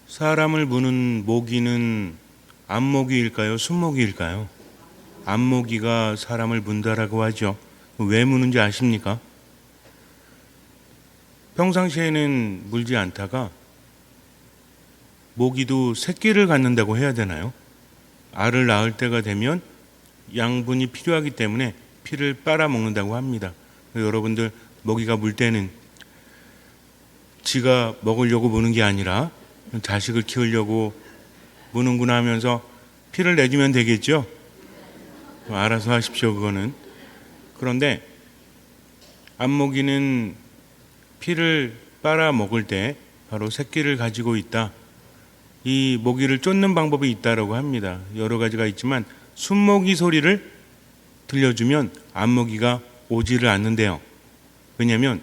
사람을 무는 모기는 안모기일까요? 순모기일까요? 안모기가 사람을 문다라고 하죠. 왜 무는지 아십니까? 평상시에는 물지 않다가 모기도 새끼를 갖는다고 해야 되나요? 알을 낳을 때가 되면 양분이 필요하기 때문에 피를 빨아먹는다고 합니다. 여러분들 모기가 물 때는 지가 먹으려고 무는 게 아니라 자식을 키우려고 무는구나 하면서 피를 내주면 되겠죠? 알아서 하십시오, 그거는. 그런데 안모기는 피를 빨아먹을 때 바로 새끼를 가지고 있다. 이 모기를 쫓는 방법이 있다고 합니다. 여러 가지가 있지만 순모기 소리를 들려주면 안모기가 오지를 않는데요. 왜냐하면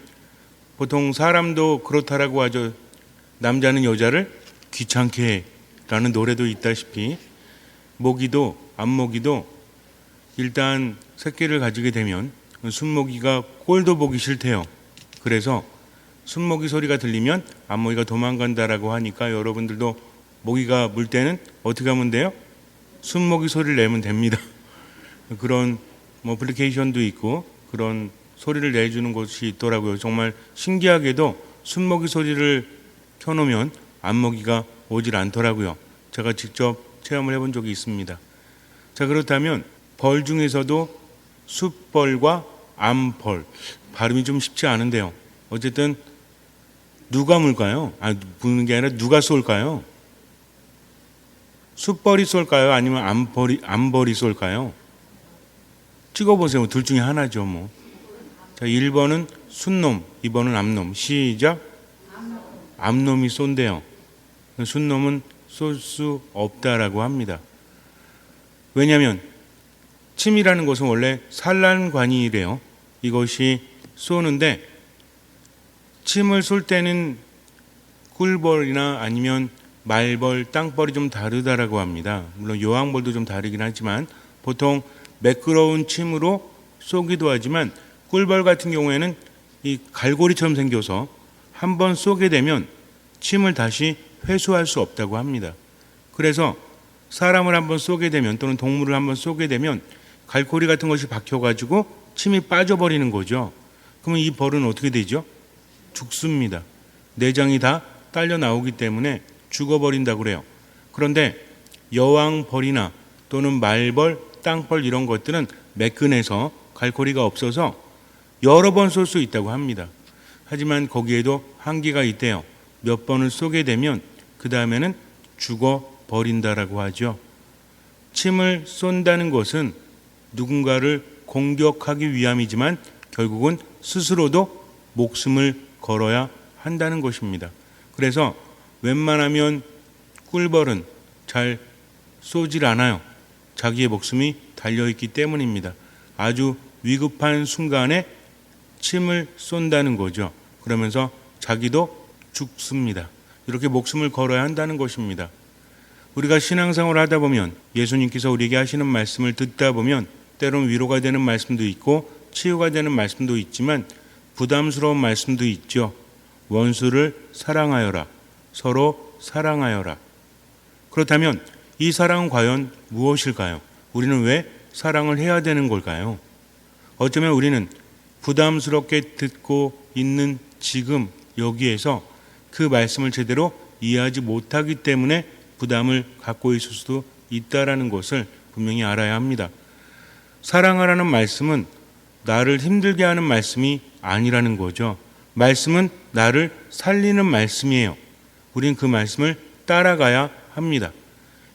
보통 사람도 그렇다라고 하죠. 남자는 여자를 귀찮게 해 라는 노래도 있다시피 모기도 안모기도 일단 새끼를 가지게 되면 순모기가 꼴도 보기 싫대요. 그래서 순모기 소리가 들리면 안모기가 도망간다라고 하니까 여러분들도 모기가 물 때는 어떻게 하면 돼요? 순모기 소리를 내면 됩니다. 그런 어플리케이션도 있고 그런 소리를 내주는 곳이 있더라고요. 정말 신기하게도 순모기 소리를 켜놓으면 안모기가 오질 않더라고요. 제가 직접 체험을 해본 적이 있습니다. 자, 그렇다면 벌 중에서도 숫벌과 암벌, 발음이 좀 쉽지 않은데요. 어쨌든 누가 물까요? 무는 게 아니라 누가 쏠까요? 숫벌이 쏠까요? 아니면 암벌이 쏠까요? 찍어보세요. 둘 중에 하나죠, 뭐. 자, 1번은 순놈, 2번은 암놈. 시작. 암놈이 쏜대요. 순놈은 쏠 수 없다라고 합니다. 왜냐하면 침이라는 것은 원래 산란관이래요. 이것이 쏘는데 침을 쏠 때는 꿀벌이나 아니면 말벌, 땅벌이 좀 다르다라고 합니다. 물론 여왕벌도 좀 다르긴 하지만 보통 매끄러운 침으로 쏘기도 하지만 꿀벌 같은 경우에는 이 갈고리처럼 생겨서 한번 쏘게 되면 침을 다시 회수할 수 없다고 합니다. 그래서 사람을 한번 쏘게 되면 또는 동물을 한번 쏘게 되면 갈고리 같은 것이 박혀가지고 침이 빠져버리는 거죠. 그러면 이 벌은 어떻게 되죠? 죽습니다. 내장이 다 딸려 나오기 때문에 죽어버린다고 그래요. 그런데 여왕벌이나 또는 말벌, 땅벌 이런 것들은 매끈해서 갈고리가 없어서 여러 번 쏠 수 있다고 합니다. 하지만 거기에도 한계가 있대요. 몇 번을 쏘게 되면 그 다음에는 죽어버린다라고 하죠. 침을 쏜다는 것은 누군가를 공격하기 위함이지만 결국은 스스로도 목숨을 걸어야 한다는 것입니다. 그래서 웬만하면 꿀벌은 잘 쏘질 않아요. 자기의 목숨이 달려있기 때문입니다. 아주 위급한 순간에 침을 쏜다는 거죠. 그러면서 자기도 죽습니다. 이렇게 목숨을 걸어야 한다는 것입니다. 우리가 신앙생활을 하다 보면 예수님께서 우리에게 하시는 말씀을 듣다 보면 때로는 위로가 되는 말씀도 있고 치유가 되는 말씀도 있지만 부담스러운 말씀도 있죠. 원수를 사랑하여라. 서로 사랑하여라. 그렇다면 이 사랑은 과연 무엇일까요? 우리는 왜 사랑을 해야 되는 걸까요? 어쩌면 우리는 부담스럽게 듣고 있는 지금 여기에서 그 말씀을 제대로 이해하지 못하기 때문에 부담을 갖고 있을 수도 있다라는 것을 분명히 알아야 합니다. 사랑하라는 말씀은 나를 힘들게 하는 말씀이 아니라는 거죠. 말씀은 나를 살리는 말씀이에요. 우린 그 말씀을 따라가야 합니다.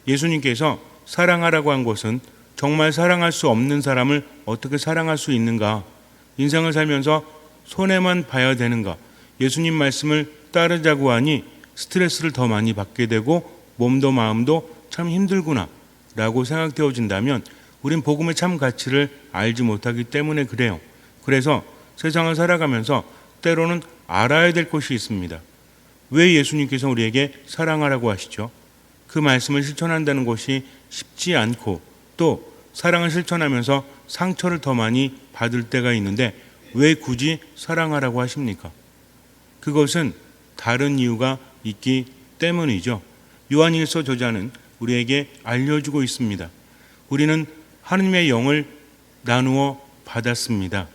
예수님께서 사랑하라고 한 것은 정말 사랑할 수 없는 사람을 어떻게 사랑할 수 있는가? 인생을 살면서 손해만 봐야 되는가? 예수님 말씀을 따르자고 하니 스트레스를 더 많이 받게 되고 몸도 마음도 참 힘들구나 라고 생각되어진다면 우린 복음의 참 가치를 알지 못하기 때문에 그래요. 그래서 세상을 살아가면서 때로는 알아야 될 것이 있습니다. 왜 예수님께서 우리에게 사랑하라고 하시죠? 그 말씀을 실천한다는 것이 쉽지 않고 또 사랑을 실천하면서 상처를 더 많이 받을 때가 있는데 왜 굳이 사랑하라고 하십니까? 그것은 다른 이유가 있기 때문이죠. 요한일서 저자는 우리에게 알려주고 있습니다. 우리는 하느님의 영을 나누어 받았습니다.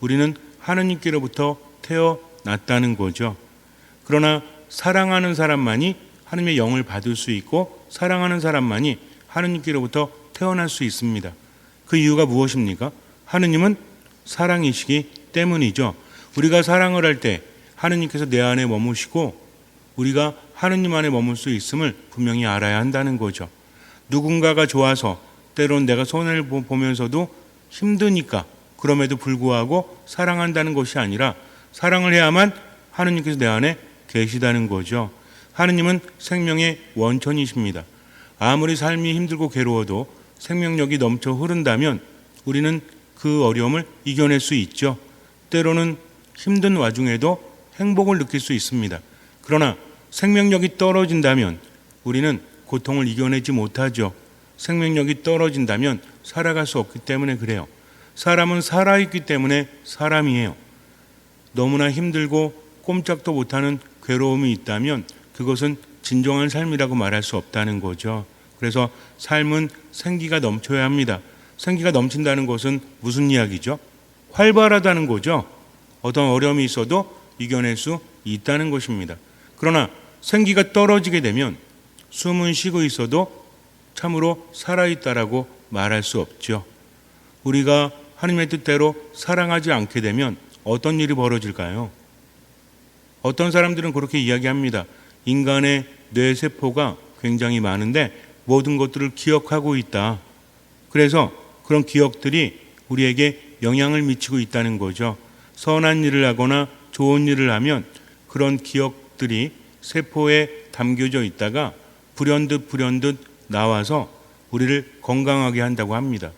우리는 하느님께로부터 태어났다는 거죠. 그러나 사랑하는 사람만이 하느님의 영을 받을 수 있고 사랑하는 사람만이 하느님께로부터 태어날 수 있습니다. 그 이유가 무엇입니까? 하느님은 사랑이시기 때문이죠. 우리가 사랑을 할 때 하느님께서 내 안에 머무시고 우리가 하느님 안에 머물 수 있음을 분명히 알아야 한다는 거죠. 누군가가 좋아서 때론 내가 손해를 보면서도 힘드니까 그럼에도 불구하고 사랑한다는 것이 아니라 사랑을 해야만 하느님께서 내 안에 계시다는 거죠. 하느님은 생명의 원천이십니다. 아무리 삶이 힘들고 괴로워도 생명력이 넘쳐 흐른다면 우리는 그 어려움을 이겨낼 수 있죠. 때로는 힘든 와중에도 행복을 느낄 수 있습니다. 그러나 생명력이 떨어진다면 우리는 고통을 이겨내지 못하죠. 생명력이 떨어진다면 살아갈 수 없기 때문에 그래요. 사람은 살아있기 때문에 사람이에요. 너무나 힘들고 꼼짝도 못하는 괴로움이 있다면 그것은 진정한 삶이라고 말할 수 없다는 거죠. 그래서 삶은 생기가 넘쳐야 합니다. 생기가 넘친다는 것은 무슨 이야기죠? 활발하다는 거죠. 어떤 어려움이 있어도 이겨낼 수 있다는 것입니다. 그러나 생기가 떨어지게 되면 숨은 쉬고 있어도 참으로 살아있다라고 말할 수 없죠. 우리가 하나님의 뜻대로 사랑하지 않게 되면 어떤 일이 벌어질까요? 어떤 사람들은 그렇게 이야기합니다. 인간의 뇌세포가 굉장히 많은데 모든 것들을 기억하고 있다. 그래서 그런 기억들이 우리에게 영향을 미치고 있다는 거죠. 선한 일을 하거나 좋은 일을 하면 그런 기억들이 세포에 담겨져 있다가 불현듯 나와서 우리를 건강하게 한다고 합니다.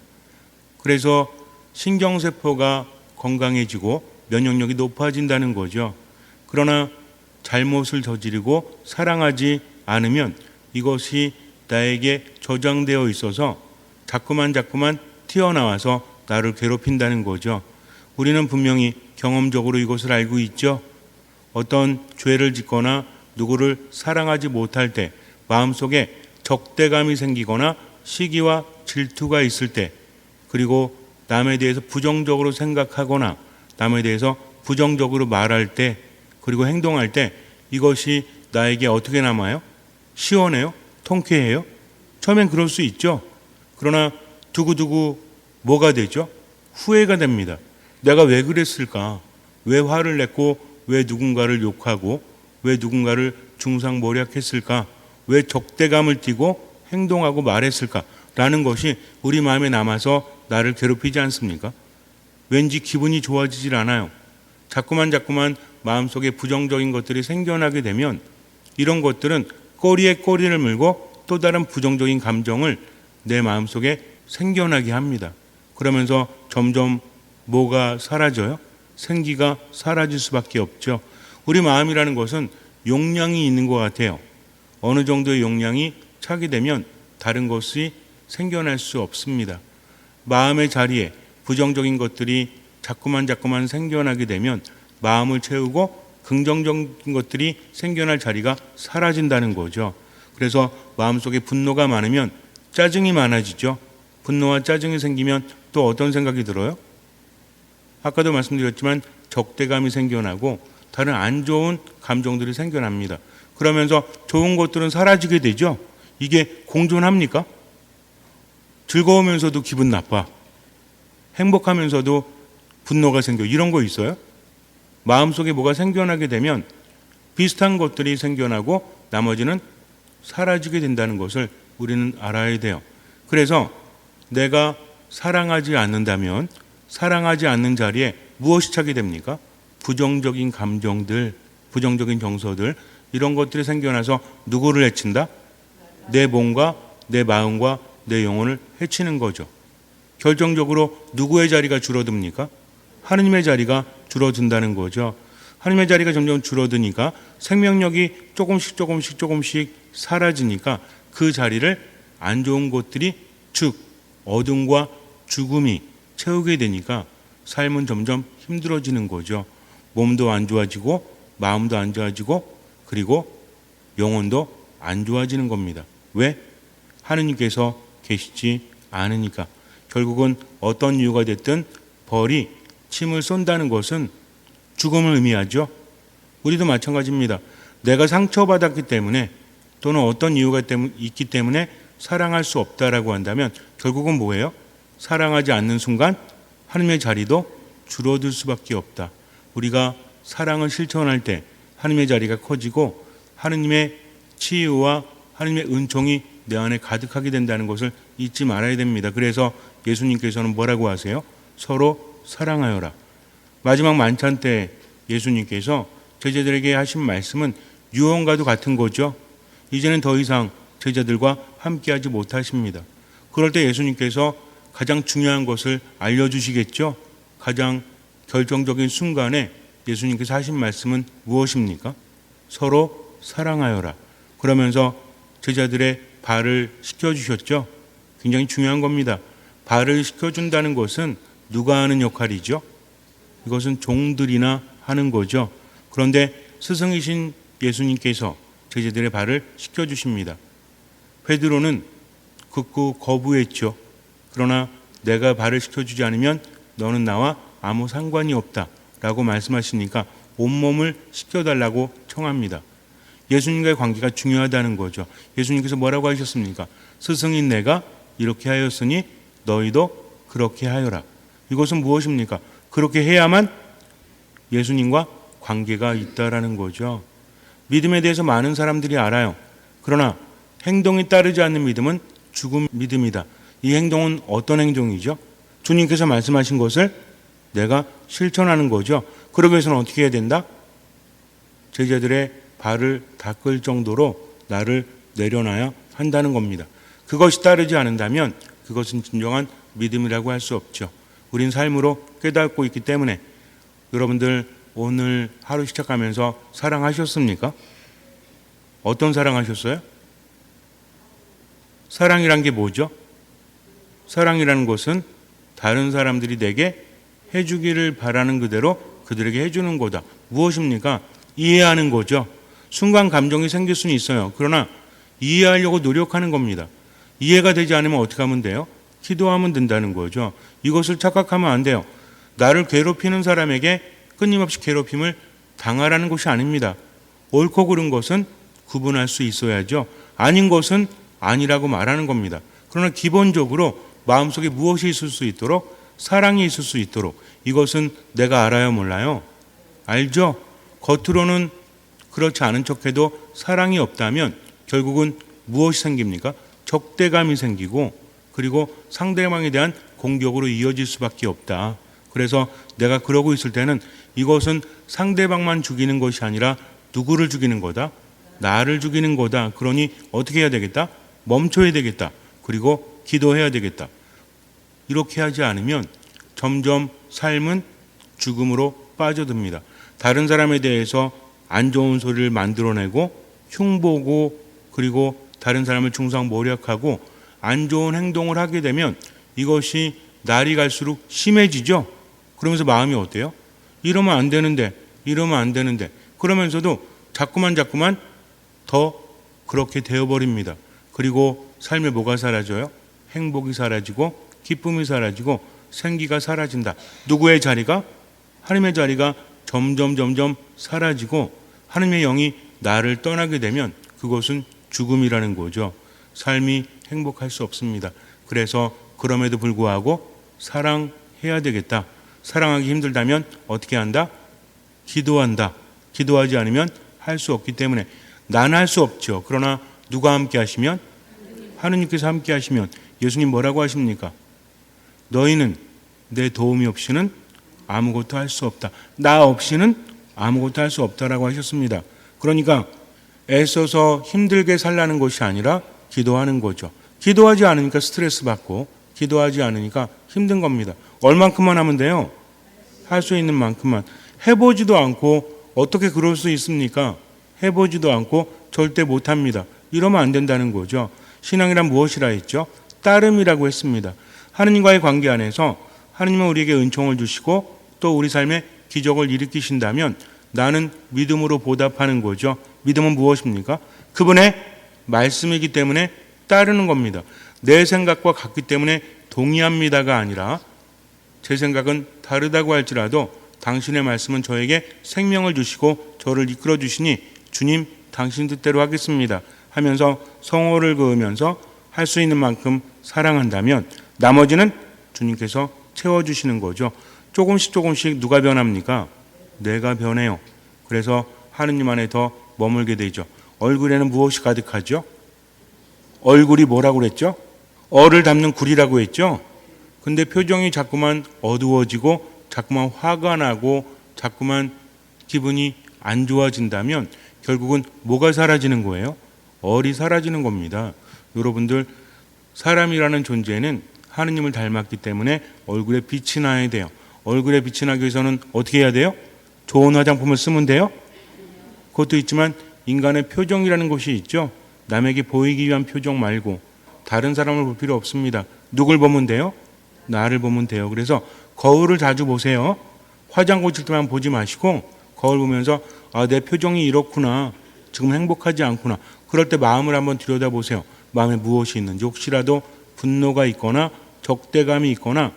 그래서 신경세포가 건강해지고 면역력이 높아진다는 거죠. 그러나 잘못을 저지르고 사랑하지 않으면 이것이 나에게 저장되어 있어서 자꾸만 튀어나와서 나를 괴롭힌다는 거죠. 우리는 분명히 경험적으로 이것을 알고 있죠. 어떤 죄를 짓거나 누구를 사랑하지 못할 때 마음속에 적대감이 생기거나 시기와 질투가 있을 때 그리고 남에 대해서 부정적으로 생각하거나 남에 대해서 부정적으로 말할 때 그리고 행동할 때 이것이 나에게 어떻게 남아요? 시원해요? 통쾌해요? 처음엔 그럴 수 있죠. 그러나 두고두고 뭐가 되죠? 후회가 됩니다. 내가 왜 그랬을까? 왜 화를 냈고 왜 누군가를 욕하고 왜 누군가를 중상모략했을까? 왜 적대감을 띠고 행동하고 말했을까? 라는 것이 우리 마음에 남아서 나를 괴롭히지 않습니까? 왠지 기분이 좋아지질 않아요. 자꾸만 마음속에 부정적인 것들이 생겨나게 되면 이런 것들은 꼬리에 꼬리를 물고 또 다른 부정적인 감정을 내 마음속에 생겨나게 합니다. 그러면서 점점 뭐가 사라져요? 생기가 사라질 수밖에 없죠. 우리 마음이라는 것은 용량이 있는 것 같아요. 어느 정도의 용량이 차게 되면 다른 것이 생겨날 수 없습니다. 마음의 자리에 부정적인 것들이 자꾸만 생겨나게 되면 마음을 채우고 긍정적인 것들이 생겨날 자리가 사라진다는 거죠. 그래서 마음속에 분노가 많으면 짜증이 많아지죠. 분노와 짜증이 생기면 또 어떤 생각이 들어요? 아까도 말씀드렸지만 적대감이 생겨나고 다른 안 좋은 감정들이 생겨납니다. 그러면서 좋은 것들은 사라지게 되죠. 이게 공존합니까? 즐거우면서도 기분 나빠. 행복하면서도 분노가 생겨. 이런 거 있어요? 마음속에 뭐가 생겨나게 되면 비슷한 것들이 생겨나고 나머지는 사라지게 된다는 것을 우리는 알아야 돼요. 그래서 내가 사랑하지 않는다면 사랑하지 않는 자리에 무엇이 차게 됩니까? 부정적인 감정들, 부정적인 정서들 이런 것들이 생겨나서 누구를 해친다? 내 몸과 내 마음과 내 영혼을 해치는 거죠. 결정적으로 누구의 자리가 줄어듭니까? 하느님의 자리가 줄어든다는 거죠. 하느님의 자리가 점점 줄어드니까 생명력이 조금씩 사라지니까 그 자리를 안 좋은 것들이 즉 어둠과 죽음이 채우게 되니까 삶은 점점 힘들어지는 거죠. 몸도 안 좋아지고 마음도 안 좋아지고 그리고 영혼도 안 좋아지는 겁니다. 왜? 하느님께서 계시지 않으니까. 결국은 어떤 이유가 됐든 벌이 침을 쏜다는 것은 죽음을 의미하죠. 우리도 마찬가지입니다. 내가 상처받았기 때문에 또는 어떤 이유가 있기 때문에 사랑할 수 없다라고 한다면 결국은 뭐예요? 사랑하지 않는 순간 하나님의 자리도 줄어들 수밖에 없다. 우리가 사랑을 실천할 때 하나님의 자리가 커지고 하나님의 치유와 하나님의 은총이 내 안에 가득하게 된다는 것을 잊지 말아야 됩니다. 그래서 예수님께서는 뭐라고 하세요? 서로 사랑하여라. 마지막 만찬 때 예수님께서 제자들에게 하신 말씀은 유언과도 같은 거죠. 이제는 더 이상 제자들과 함께하지 못하십니다. 그럴 때 예수님께서 가장 중요한 것을 알려주시겠죠. 가장 결정적인 순간에 예수님께서 하신 말씀은 무엇입니까? 서로 사랑하여라. 그러면서 제자들의 발을 씻겨주셨죠. 굉장히 중요한 겁니다. 발을 씻겨준다는 것은 누가 하는 역할이죠? 이것은 종들이나 하는 거죠. 그런데 스승이신 예수님께서 제자들의 발을 씻겨주십니다. 베드로는 극구 거부했죠. 그러나 내가 발을 씻겨주지 않으면 너는 나와 아무 상관이 없다 라고 말씀하시니까 온몸을 씻겨달라고 청합니다. 예수님과의 관계가 중요하다는 거죠. 예수님께서 뭐라고 하셨습니까? 스승인 내가 이렇게 하였으니 너희도 그렇게 하여라. 이것은 무엇입니까? 그렇게 해야만 예수님과 관계가 있다라는 거죠. 믿음에 대해서 많은 사람들이 알아요. 그러나 행동이 따르지 않는 믿음은 죽은 믿음이다. 이 행동은 어떤 행동이죠? 주님께서 말씀하신 것을 내가 실천하는 거죠. 그러기 위해서는 어떻게 해야 된다? 제자들의 발을 닦을 정도로 나를 내려놔야 한다는 겁니다. 그것이 따르지 않는다면 그것은 진정한 믿음이라고 할 수 없죠. 우린 삶으로 깨닫고 있기 때문에 여러분들 오늘 하루 시작하면서 사랑하셨습니까? 어떤 사랑하셨어요? 사랑이란 게 뭐죠? 사랑이라는 것은 다른 사람들이 내게 해주기를 바라는 그대로 그들에게 해주는 거다. 무엇입니까? 이해하는 거죠. 순간 감정이 생길 수는 있어요. 그러나 이해하려고 노력하는 겁니다. 이해가 되지 않으면 어떻게 하면 돼요? 기도하면 된다는 거죠. 이것을 착각하면 안 돼요. 나를 괴롭히는 사람에게 끊임없이 괴롭힘을 당하라는 것이 아닙니다. 옳고 그른 것은 구분할 수 있어야죠. 아닌 것은 아니라고 말하는 겁니다. 그러나 기본적으로 마음속에 무엇이 있을 수 있도록 사랑이 있을 수 있도록 이것은 내가 알아요 몰라요? 알죠? 겉으로는 그렇지 않은 척해도 사랑이 없다면 결국은 무엇이 생깁니까? 적대감이 생기고 그리고 상대방에 대한 공격으로 이어질 수밖에 없다. 그래서 내가 그러고 있을 때는 이것은 상대방만 죽이는 것이 아니라 누구를 죽이는 거다? 나를 죽이는 거다. 그러니 어떻게 해야 되겠다? 멈춰야 되겠다. 그리고 기도해야 되겠다. 이렇게 하지 않으면 점점 삶은 죽음으로 빠져듭니다. 다른 사람에 대해서 안 좋은 소리를 만들어내고 흉보고 그리고 다른 사람을 중상모략하고 안 좋은 행동을 하게 되면 이것이 날이 갈수록 심해지죠. 그러면서 마음이 어때요? 이러면 안 되는데 이러면 안 되는데 그러면서도 자꾸만 더 그렇게 되어버립니다. 그리고 삶에 뭐가 사라져요? 행복이 사라지고 기쁨이 사라지고 생기가 사라진다. 누구의 자리가? 하나님의 자리가 점점 사라지고 하나님의 영이 나를 떠나게 되면 그것은 죽음이라는 거죠. 삶이 행복할 수 없습니다. 그래서 그럼에도 불구하고 사랑해야 되겠다. 사랑하기 힘들다면 어떻게 한다? 기도한다. 기도하지 않으면 할 수 없기 때문에 난 할 수 없죠. 그러나 누가 함께 하시면? 하느님께서 함께 하시면 예수님 뭐라고 하십니까? 너희는 내 도움이 없이는 아무것도 할 수 없다. 나 없이는 아무것도 할 수 없다라고 하셨습니다. 그러니까 애써서 힘들게 살라는 것이 아니라 기도하는 거죠. 기도하지 않으니까 스트레스 받고 기도하지 않으니까 힘든 겁니다. 얼만큼만 하면 돼요? 할 수 있는 만큼만. 해보지도 않고 어떻게 그럴 수 있습니까? 해보지도 않고 절대 못합니다. 이러면 안 된다는 거죠. 신앙이란 무엇이라 했죠? 따름이라고 했습니다. 하느님과의 관계 안에서 하느님은 우리에게 은총을 주시고 또 우리 삶에 기적을 일으키신다면 나는 믿음으로 보답하는 거죠. 믿음은 무엇입니까? 그분의 말씀이기 때문에 따르는 겁니다. 내 생각과 같기 때문에 동의합니다가 아니라 제 생각은 다르다고 할지라도 당신의 말씀은 저에게 생명을 주시고 저를 이끌어 주시니 주님 당신 뜻대로 하겠습니다 하면서 성호를 그으면서 할 수 있는 만큼 사랑한다면 나머지는 주님께서 채워주시는 거죠. 조금씩 누가 변합니까? 내가 변해요. 그래서 하느님 안에 더 머물게 되죠. 얼굴에는 무엇이 가득하죠? 얼굴이 뭐라고 그랬죠? 얼을 담는 굴이라고 했죠? 근데 표정이 자꾸만 어두워지고 자꾸만 화가 나고 자꾸만 기분이 안 좋아진다면 결국은 뭐가 사라지는 거예요? 얼이 사라지는 겁니다. 여러분들 사람이라는 존재는 하느님을 닮았기 때문에 얼굴에 빛이 나야 돼요. 얼굴에 빛이 나기 위해서는 어떻게 해야 돼요? 좋은 화장품을 쓰면 돼요? 그것도 있지만 인간의 표정이라는 것이 있죠. 남에게 보이기 위한 표정 말고 다른 사람을 볼 필요 없습니다. 누굴 보면 돼요? 나를 보면 돼요. 그래서 거울을 자주 보세요. 화장 고칠 때만 보지 마시고 거울 보면서 아, 내 표정이 이렇구나. 지금 행복하지 않구나. 그럴 때 마음을 한번 들여다보세요. 마음에 무엇이 있는지 혹시라도 분노가 있거나 적대감이 있거나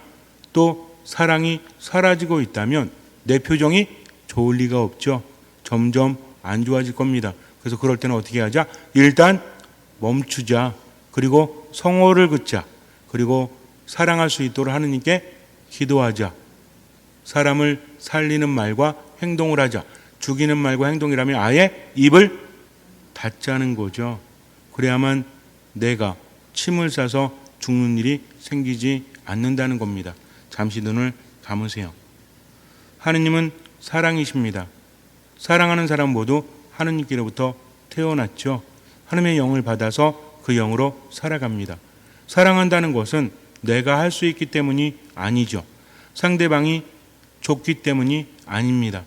또 사랑이 사라지고 있다면 내 표정이 좋을 리가 없죠. 점점 안 좋아질 겁니다. 그래서 그럴 때는 어떻게 하자? 일단 멈추자. 그리고 성호를 긋자. 그리고 사랑할 수 있도록 하느님께 기도하자. 사람을 살리는 말과 행동을 하자. 죽이는 말과 행동이라면 아예 입을 닫자는 거죠. 그래야만 내가 침을 싸서 죽는 일이 생기지 않는다는 겁니다. 잠시 눈을 감으세요. 하느님은 사랑이십니다. 사랑하는 사람 모두 하느님께로부터 태어났죠. 하느님의 영을 받아서 그 영으로 살아갑니다. 사랑한다는 것은 내가 할 수 있기 때문이 아니죠. 상대방이 좋기 때문이 아닙니다.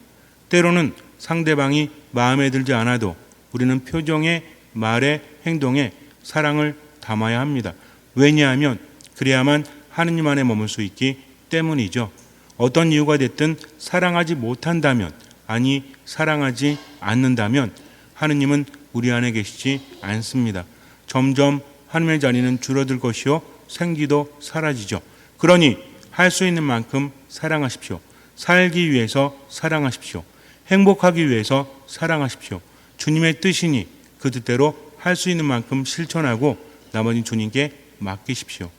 때로는 상대방이 마음에 들지 않아도 우리는 표정에, 말에, 행동에 사랑을 담아야 합니다. 왜냐하면 그래야만 하느님 안에 머물 수 있기 때문이죠. 어떤 이유가 됐든 사랑하지 못한다면, 아니 사랑하지 않는다면 하느님은 우리 안에 계시지 않습니다. 점점 하느님의 자리는 줄어들 것이요 생기도 사라지죠. 그러니 할 수 있는 만큼 사랑하십시오. 살기 위해서 사랑하십시오. 행복하기 위해서 사랑하십시오. 주님의 뜻이니 그 뜻대로 할 수 있는 만큼 실천하고 나머지는 주님께 맡기십시오.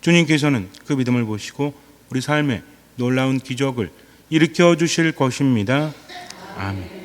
주님께서는 그 믿음을 보시고 우리 삶에 놀라운 기적을 일으켜 주실 것입니다. 아멘.